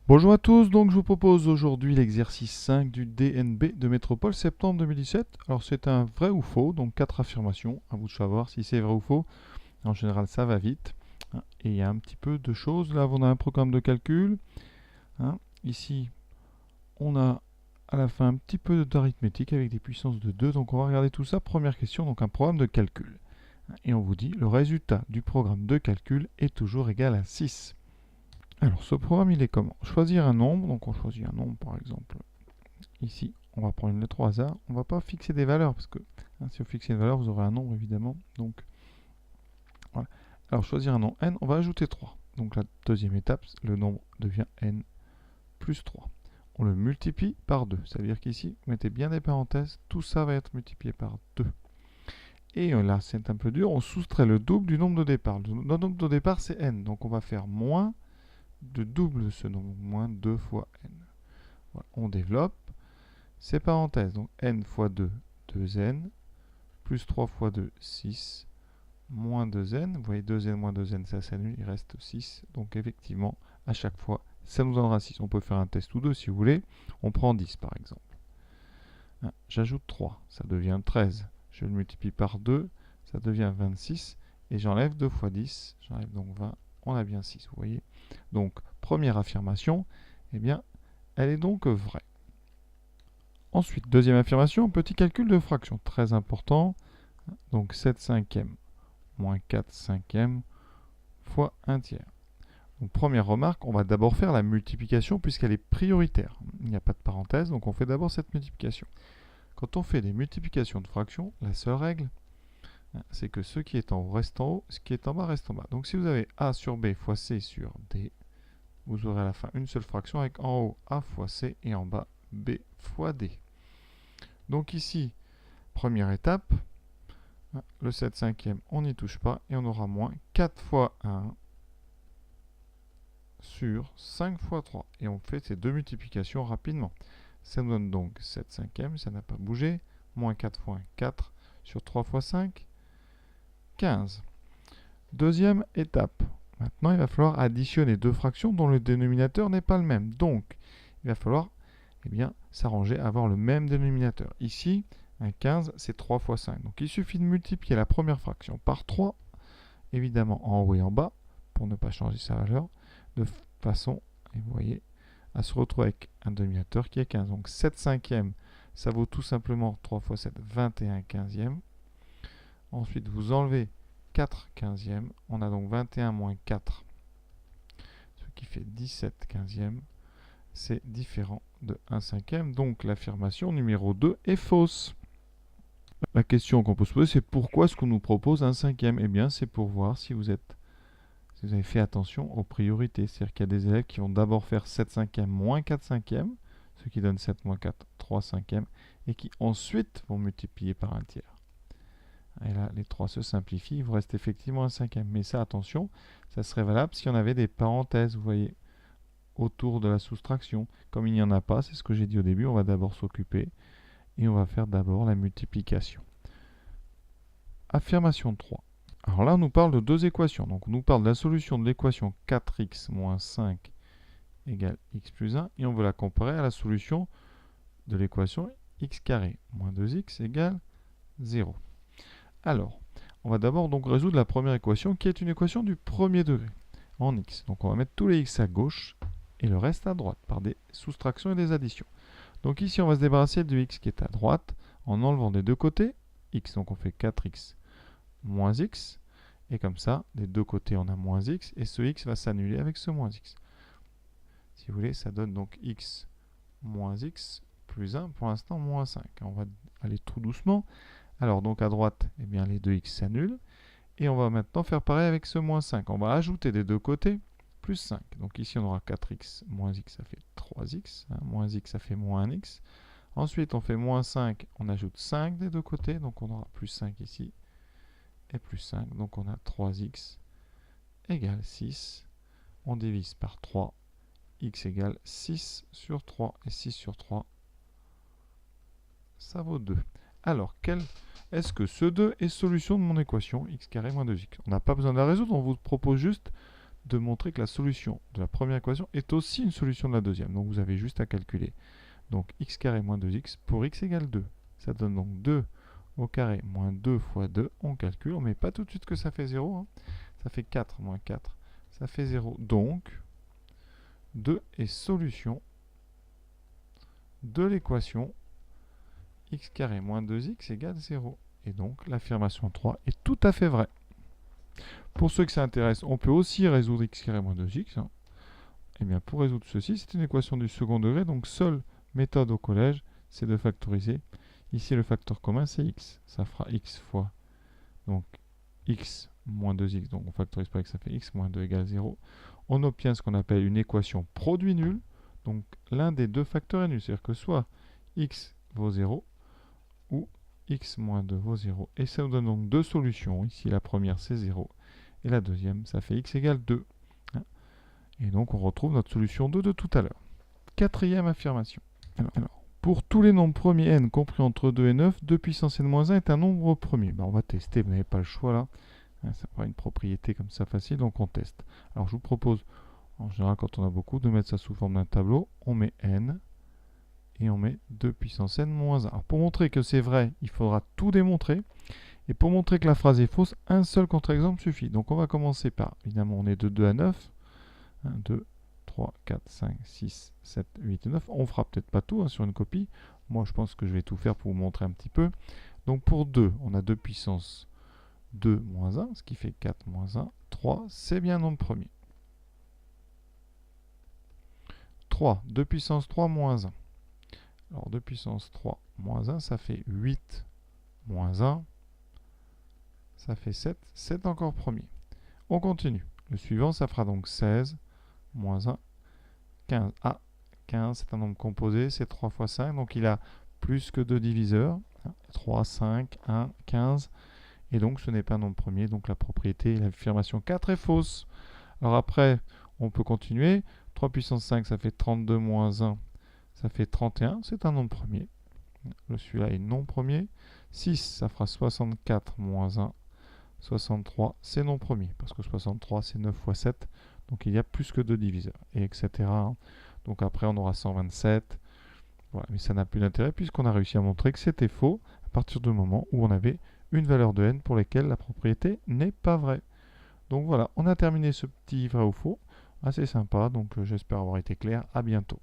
Bonjour à tous, donc je vous propose aujourd'hui l'exercice 5 du DNB de Métropole septembre 2017. Alors c'est un vrai ou faux, donc 4 affirmations, à vous de savoir si c'est vrai ou faux. En général ça va vite, hein, et il y a un petit peu de choses. Là on a un programme de calcul, hein. Ici on a à la fin un petit peu d'arithmétique avec des puissances de 2, donc on va regarder tout ça. Première question, donc un programme de calcul. Et on vous dit le résultat du programme de calcul est toujours égal à 6. Alors ce programme il est comment? Choisir un nombre, donc on choisit un nombre par exemple. Ici on va prendre une lettre au hasard, on ne va pas fixer des valeurs parce que si vous fixez une valeur vous aurez un nombre évidemment. Donc voilà. Alors choisir un nombre n, on va ajouter 3. Donc la deuxième étape, le nombre devient n plus 3. On le multiplie par 2, ça veut dire qu'ici vous mettez bien des parenthèses, tout ça va être multiplié par 2. Et là c'est un peu dur, on soustrait le double du nombre de départ. Le nombre de départ c'est n, donc on va faire moins de double de ce nombre, moins 2 fois n. Voilà. On développe ces parenthèses, donc n fois 2, 2n, plus 3 fois 2, 6, moins 2n. Vous voyez 2n moins 2n, ça s'annule, il reste 6. Donc effectivement, à chaque fois, ça nous donnera 6. On peut faire un test ou deux si vous voulez. On prend 10 par exemple. J'ajoute 3, ça devient 13. Je le multiplie par 2, ça devient 26. Et j'enlève 2 fois 10, j'enlève donc 20. On a bien 6, vous voyez. Donc, première affirmation, eh bien, elle est donc vraie. Ensuite, deuxième affirmation, petit calcul de fraction, très important. Donc 7 cinquièmes moins 4 cinquièmes fois 1 tiers. Donc première remarque, on va d'abord faire la multiplication puisqu'elle est prioritaire. Il n'y a pas de parenthèse, donc on fait d'abord cette multiplication. Quand on fait des multiplications de fractions, la seule règle, c'est que ce qui est en haut reste en haut, ce qui est en bas reste en bas. Donc si vous avez a sur b fois c sur d, vous aurez à la fin une seule fraction avec en haut a fois c et en bas b fois d. Donc ici, première étape, le 7 cinquième, on n'y touche pas et on aura moins 4 fois 1 sur 5 fois 3. Et on fait ces deux multiplications rapidement. Ça nous donne donc 7 cinquièmes, ça n'a pas bougé, moins 4 fois 1, 4 sur 3 fois 5, 15. Deuxième étape. Maintenant, il va falloir additionner deux fractions dont le dénominateur n'est pas le même. Donc, il va falloir s'arranger à avoir le même dénominateur. Ici, un 15, c'est 3 fois 5. Donc, il suffit de multiplier la première fraction par 3, évidemment en haut et en bas, pour ne pas changer sa valeur, de façon, et vous voyez, à se retrouver avec un dénominateur qui est 15. Donc, 7 cinquièmes, ça vaut tout simplement 3 fois 7, 21 quinzièmes. Ensuite, vous enlevez 4 quinzièmes. On a donc 21 moins 4, ce qui fait 17 quinzièmes. C'est différent de 1 cinquième. Donc l'affirmation numéro 2 est fausse. La question qu'on peut se poser, c'est pourquoi est-ce qu'on nous propose 1 cinquième? Eh bien, c'est pour voir si vous avez fait attention aux priorités. C'est-à-dire qu'il y a des élèves qui vont d'abord faire 7 cinquièmes moins 4 cinquièmes, ce qui donne 7 moins 4, 3 cinquièmes, et qui ensuite vont multiplier par un tiers. Et là, les 3 se simplifient, il vous reste effectivement un cinquième. Mais ça, attention, ça serait valable si on avait des parenthèses, vous voyez, autour de la soustraction. Comme il n'y en a pas, c'est ce que j'ai dit au début, on va d'abord s'occuper et on va faire d'abord la multiplication. Affirmation 3. Alors là, on nous parle de deux équations. Donc, on nous parle de la solution de l'équation 4x moins 5 égale x plus 1 et on veut la comparer à la solution de l'équation x carré moins 2x égale 0. Alors, on va d'abord donc résoudre la première équation qui est une équation du premier degré en x. Donc on va mettre tous les x à gauche et le reste à droite par des soustractions et des additions. Donc ici on va se débarrasser du x qui est à droite en enlevant des deux côtés x. Donc on fait 4x moins x. Et comme ça, des deux côtés on a moins x et ce x va s'annuler avec ce moins x. Si vous voulez, ça donne donc x moins x plus 1, pour l'instant moins 5. On va aller tout doucement. Alors donc à droite, eh bien, les deux x s'annulent. Et on va maintenant faire pareil avec ce moins 5. On va ajouter des deux côtés plus 5. Donc ici on aura 4x moins x, ça fait 3x. Moins x, ça fait moins 1x. Ensuite on fait moins 5, on ajoute 5 des deux côtés. Donc on aura plus 5 ici. Et plus 5, donc on a 3x égale 6. On divise par 3. X égale 6 sur 3. Et 6 sur 3, ça vaut 2. Alors, est-ce que ce 2 est solution de mon équation x carré moins 2x? On n'a pas besoin de la résoudre, on vous propose juste de montrer que la solution de la première équation est aussi une solution de la deuxième. Donc vous avez juste à calculer. Donc x carré moins 2x pour x égale 2. Ça donne donc 2 au carré moins 2 fois 2. On calcule, on ne met pas tout de suite que ça fait 0. Hein. Ça fait 4 moins 4. Ça fait 0. Donc 2 est solution de l'équation x carré moins 2x égale 0. Et donc l'affirmation 3 est tout à fait vraie. Pour ceux que ça intéresse, on peut aussi résoudre x carré moins 2x. Hein. Et bien pour résoudre ceci, c'est une équation du second degré, donc seule méthode au collège, c'est de factoriser. Ici le facteur commun c'est x. Ça fera x fois donc x moins 2x, donc on factorise par x, ça fait x moins 2 égale 0. On obtient ce qu'on appelle une équation produit nul. Donc l'un des deux facteurs est nul, c'est-à-dire que soit x vaut 0 ou x moins 2 vaut 0. Et ça nous donne donc deux solutions. Ici la première c'est 0 et la deuxième ça fait x égale 2. Et donc on retrouve notre solution 2 de tout à l'heure. Quatrième affirmation. Alors, pour tous les nombres premiers n compris entre 2 et 9, 2 puissance n-1 est un nombre premier. Ben, on va tester, vous n'avez pas le choix là. Ça prend une propriété comme ça facile, donc on teste. Alors je vous propose, en général quand on a beaucoup, de mettre ça sous forme d'un tableau. On met n et on met 2 puissance n-1. Alors pour montrer que c'est vrai, il faudra tout démontrer. Et pour montrer que la phrase est fausse, un seul contre-exemple suffit. Donc on va commencer par, évidemment on est de 2 à 9. 1, 2, 3, 4, 5, 6, 7, 8 et 9. On ne fera peut-être pas tout hein, sur une copie. Moi, je pense que je vais tout faire pour vous montrer un petit peu. Donc, pour 2, on a 2 puissance 2 moins 1, ce qui fait 4 moins 1. 3, c'est bien un nombre premier. 3, 2 puissance 3 moins 1. Alors, 2 puissance 3 moins 1, ça fait 8 moins 1. Ça fait 7. 7 encore premier. On continue. Le suivant, ça fera donc 16 moins 1, 15. Ah, 15, c'est un nombre composé, c'est 3 fois 5, donc il a plus que 2 diviseurs. 3, 5, 1, 15. Et donc ce n'est pas un nombre premier, donc la propriété, l'affirmation 4 est fausse. Alors après, on peut continuer. 3 puissance 5, ça fait 32 moins 1, ça fait 31, c'est un nombre premier. Celui-là est non premier. 6, ça fera 64 moins 1, 63, c'est non premier, parce que 63, c'est 9 fois 7. Donc il y a plus que 2 diviseurs, et etc. Donc après on aura 127. Voilà, mais ça n'a plus d'intérêt puisqu'on a réussi à montrer que c'était faux à partir du moment où on avait une valeur de n pour laquelle la propriété n'est pas vraie. Donc voilà, on a terminé ce petit vrai ou faux. Assez sympa, donc j'espère avoir été clair. À bientôt.